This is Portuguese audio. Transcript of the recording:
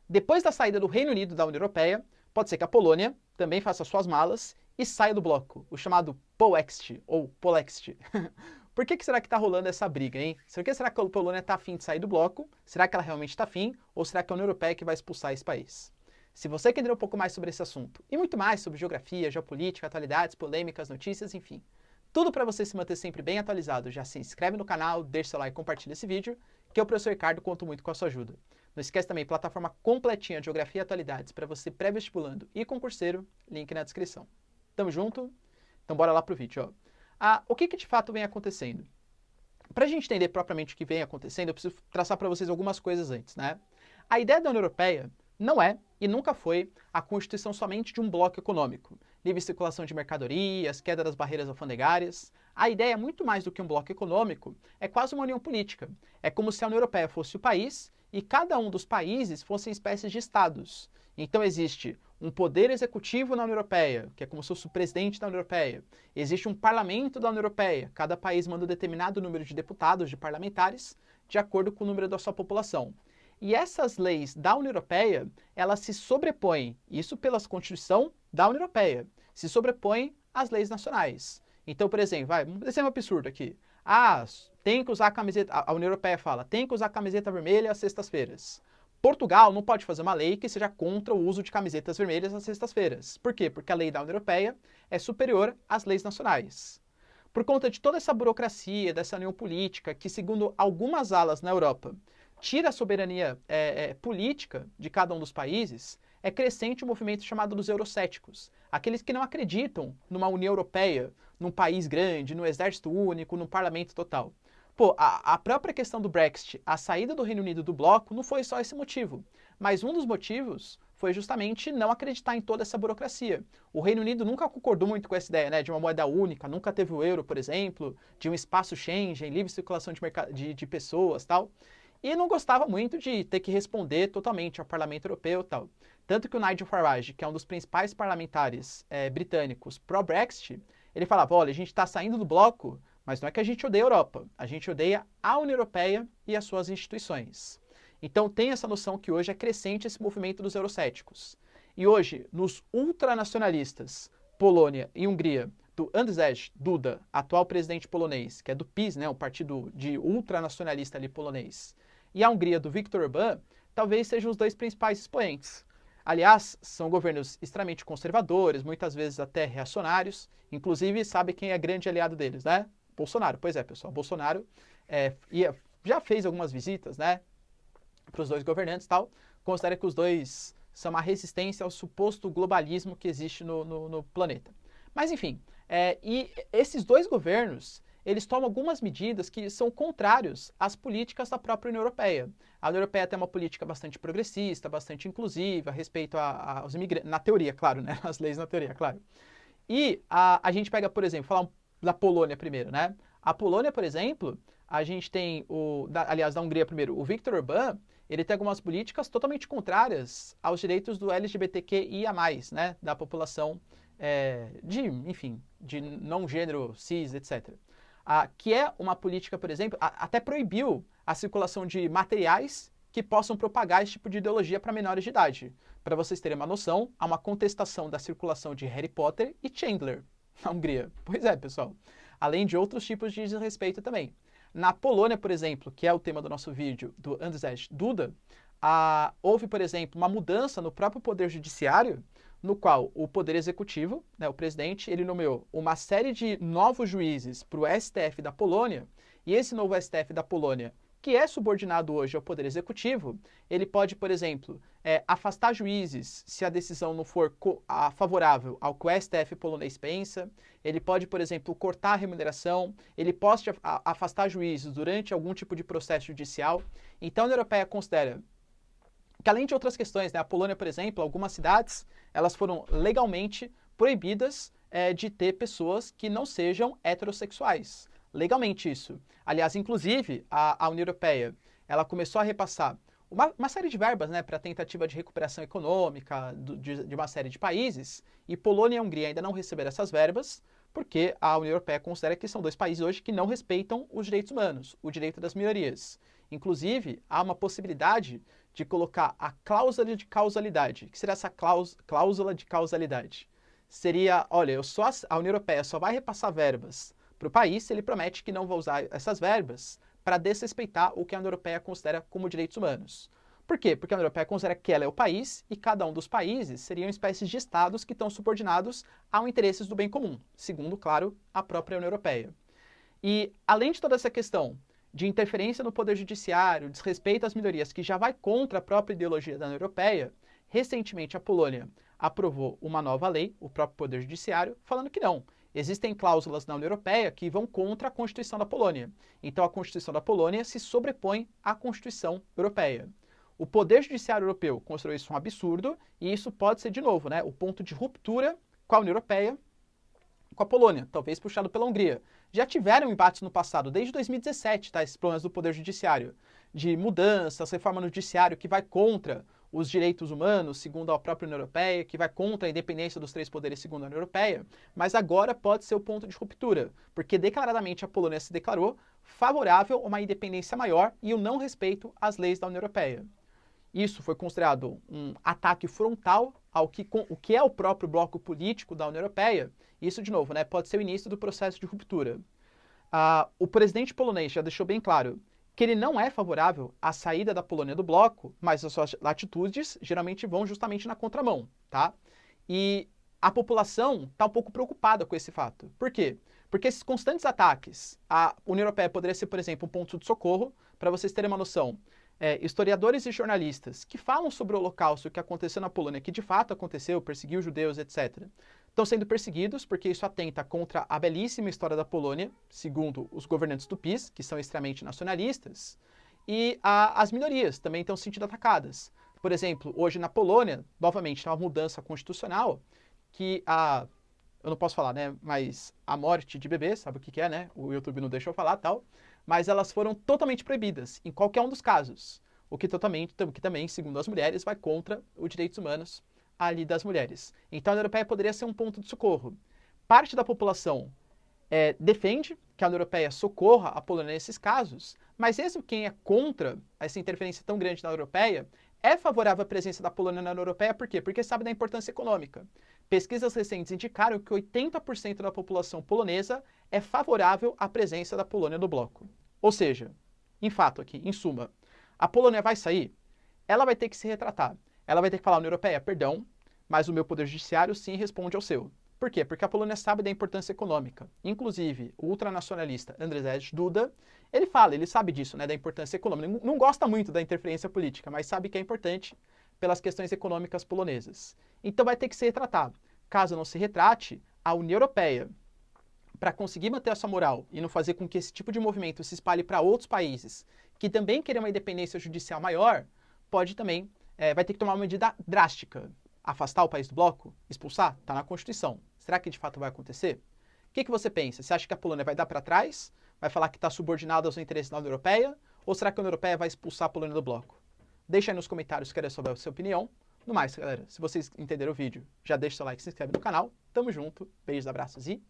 Depois da saída do Reino Unido da União Europeia, pode ser que a Polônia também faça suas malas e saia do bloco, o chamado Polexit, ou Polexit. Por que será que está rolando essa briga, hein? Será que a Polônia está afim de sair do bloco? Será que ela realmente está afim? Ou será que é a União Europeia que vai expulsar esse país? Se você quer entender um pouco mais sobre esse assunto, e muito mais sobre geografia, geopolítica, atualidades, polêmicas, notícias, enfim, tudo para você se manter sempre bem atualizado, já se inscreve no canal, deixa seu like e compartilha esse vídeo, que eu, professor Ricardo, conto muito com a sua ajuda. Não esquece também, plataforma completinha de geografia e atualidades para você pré-vestibulando e concurseiro, link na descrição. Tamo junto? Então bora lá pro vídeo, ó. O que de fato vem acontecendo? Para a gente entender propriamente o que vem acontecendo, eu preciso traçar para vocês algumas coisas antes, né? A ideia da União Europeia não é e nunca foi a constituição somente de um bloco econômico, livre circulação de mercadorias, queda das barreiras alfandegárias. A ideia é muito mais do que um bloco econômico, é quase uma união política. É como se a União Europeia fosse o país e cada um dos países fossem espécies de estados. Então existe um poder executivo na União Europeia, que é como se fosse o presidente da União Europeia. Existe um parlamento da União Europeia. Cada país manda um determinado número de deputados, de parlamentares, de acordo com o número da sua população. E essas leis da União Europeia, elas se sobrepõem, isso pela Constituição da União Europeia, se sobrepõem às leis nacionais. Então, por exemplo, esse é um absurdo aqui. Tem que usar a camiseta, a União Europeia fala, tem que usar camiseta vermelha às sextas-feiras. Portugal não pode fazer uma lei que seja contra o uso de camisetas vermelhas às sextas-feiras. Por quê? Porque a lei da União Europeia é superior às leis nacionais. Por conta de toda essa burocracia, dessa união política, que segundo algumas alas na Europa, tira a soberania política de cada um dos países, é crescente o movimento chamado dos eurocéticos. Aqueles que não acreditam numa União Europeia, num país grande, num exército único, num parlamento total. Pô, a própria questão do Brexit, a saída do Reino Unido do bloco, não foi só esse motivo. Mas um dos motivos foi justamente não acreditar em toda essa burocracia. O Reino Unido nunca concordou muito com essa ideia, né, de uma moeda única, nunca teve o euro, por exemplo, de um espaço Schengen, livre circulação de pessoas e tal. E não gostava muito de ter que responder totalmente ao Parlamento Europeu e tal. Tanto que o Nigel Farage, que é um dos principais parlamentares britânicos pró-Brexit, ele falava, olha, a gente está saindo do bloco, mas não é que a gente odeia a Europa, a gente odeia a União Europeia e as suas instituições. Então tem essa noção que hoje é crescente esse movimento dos eurocéticos. E hoje, nos ultranacionalistas, Polônia e Hungria, do Andrzej Duda, atual presidente polonês, que é do PiS, né, um partido de ultranacionalista ali polonês, e a Hungria do Viktor Orbán, talvez sejam os dois principais expoentes. Aliás, são governos extremamente conservadores, muitas vezes até reacionários, inclusive sabe quem é grande aliado deles, né? Bolsonaro. Pois é, pessoal, Bolsonaro já fez algumas visitas, né, para os dois governantes e tal, considera que os dois são uma resistência ao suposto globalismo que existe no planeta. Mas enfim, e esses dois governos, eles tomam algumas medidas que são contrários às políticas da própria União Europeia. A União Europeia tem uma política bastante progressista, bastante inclusiva, a respeito aos imigrantes, na teoria, claro, né? As leis na teoria, claro. E a gente pega, por exemplo, falar da Polônia primeiro, né? A Polônia, por exemplo, a gente tem, aliás, da Hungria primeiro, o Viktor Orbán, ele tem algumas políticas totalmente contrárias aos direitos do LGBTQIA+, né? Da população enfim, de não gênero, cis, etc. Que é uma política, por exemplo, até proibiu a circulação de materiais que possam propagar esse tipo de ideologia para menores de idade. Para vocês terem uma noção, há uma contestação da circulação de Harry Potter e Chandler na Hungria. Pois é, pessoal. Além de outros tipos de desrespeito também. Na Polônia, por exemplo, que é o tema do nosso vídeo, do Andrzej Duda, houve, por exemplo, uma mudança no próprio poder judiciário, no qual o poder executivo, né, o presidente, ele nomeou uma série de novos juízes para o STF da Polônia, e esse novo STF da Polônia, que é subordinado hoje ao poder executivo, ele pode, por exemplo, afastar juízes se a decisão não for favorável ao que o STF polonês pensa, ele pode, por exemplo, cortar a remuneração, ele pode afastar juízes durante algum tipo de processo judicial. Então a União Europeia considera que, além de outras questões, né, a Polônia, por exemplo, algumas cidades, elas foram legalmente proibidas de ter pessoas que não sejam heterossexuais. Legalmente isso. Aliás, inclusive, a União Europeia, ela começou a repassar uma série de verbas, né, para tentativa de recuperação econômica de uma série de países, e Polônia e Hungria ainda não receberam essas verbas, porque a União Europeia considera que são dois países hoje que não respeitam os direitos humanos, o direito das minorias. Inclusive, há uma possibilidade de colocar a cláusula de causalidade. O que seria essa cláusula de causalidade? Seria, olha, a União Europeia só vai repassar verbas para o país se ele promete que não vai usar essas verbas para desrespeitar o que a União Europeia considera como direitos humanos. Por quê? Porque a União Europeia considera que ela é o país e cada um dos países seriam espécies de estados que estão subordinados aos interesses do bem comum, segundo, claro, a própria União Europeia. E, além de toda essa questão de interferência no poder judiciário, desrespeito às minorias, que já vai contra a própria ideologia da União Europeia, recentemente a Polônia aprovou uma nova lei, o próprio poder judiciário, falando que não. Existem cláusulas na União Europeia que vão contra a Constituição da Polônia. Então a Constituição da Polônia se sobrepõe à Constituição Europeia. O Poder Judiciário Europeu considerou isso um absurdo e isso pode ser, de novo, né, o ponto de ruptura com a União Europeia, com a Polônia, talvez puxado pela Hungria. Já tiveram embates no passado, desde 2017, tá, esses problemas do Poder Judiciário, de mudanças, reforma no Judiciário que vai contra os direitos humanos, segundo a própria União Europeia, que vai contra a independência dos três poderes, segundo a União Europeia, mas agora pode ser o ponto de ruptura, porque declaradamente a Polônia se declarou favorável a uma independência maior e o não respeito às leis da União Europeia. Isso foi considerado um ataque frontal ao que é o próprio bloco político da União Europeia. Isso, de novo, né, pode ser o início do processo de ruptura. O presidente polonês já deixou bem claro que ele não é favorável à saída da Polônia do bloco, mas as suas atitudes geralmente vão justamente na contramão, tá? E a população está um pouco preocupada com esse fato. Por quê? Porque esses constantes ataques à União Europeia poderia ser, por exemplo, um ponto de socorro, para vocês terem uma noção. Historiadores e jornalistas que falam sobre o Holocausto que aconteceu na Polônia, que de fato aconteceu, perseguiu judeus, etc., estão sendo perseguidos porque isso atenta contra a belíssima história da Polônia, segundo os governantes do PiS, que são extremamente nacionalistas, e as minorias também estão sendo atacadas. Por exemplo, hoje na Polônia, novamente, tem uma mudança constitucional que eu não posso falar, né, mas a morte de bebês, sabe o que é, né? O YouTube não deixa eu falar, tal, mas elas foram totalmente proibidas em qualquer um dos casos, o que também, segundo as mulheres, vai contra os direitos humanos ali das mulheres. Então a União Europeia poderia ser um ponto de socorro. Parte da população defende que a União Europeia socorra a Polônia nesses casos, mas mesmo quem é contra essa interferência tão grande na União Europeia é favorável à presença da Polônia na União Europeia, por quê? Porque sabe da importância econômica. Pesquisas recentes indicaram que 80% da população polonesa é favorável à presença da Polônia no bloco. Ou seja, em fato aqui, em suma, a Polônia vai sair, ela vai ter que se retratar. Ela vai ter que falar, União Europeia, perdão, mas o meu poder judiciário sim responde ao seu. Por quê? Porque a Polônia sabe da importância econômica. Inclusive, o ultranacionalista Andrzej Duda, ele sabe disso, né, da importância econômica. Não gosta muito da interferência política, mas sabe que é importante pelas questões econômicas polonesas. Então vai ter que ser retratado. Caso não se retrate, a União Europeia, para conseguir manter a sua moral e não fazer com que esse tipo de movimento se espalhe para outros países que também querem uma independência judicial maior, pode também, vai ter que tomar uma medida drástica. Afastar o país do bloco? Expulsar? Está na Constituição. Será que de fato vai acontecer? O que você pensa? Você acha que a Polônia vai dar para trás? Vai falar que está subordinada aos interesses da União Europeia? Ou será que a União Europeia vai expulsar a Polônia do bloco? Deixa aí nos comentários, quero saber a sua opinião. No mais, galera, se vocês entenderam o vídeo, já deixa seu like, se inscreve no canal. Tamo junto, beijos, abraços e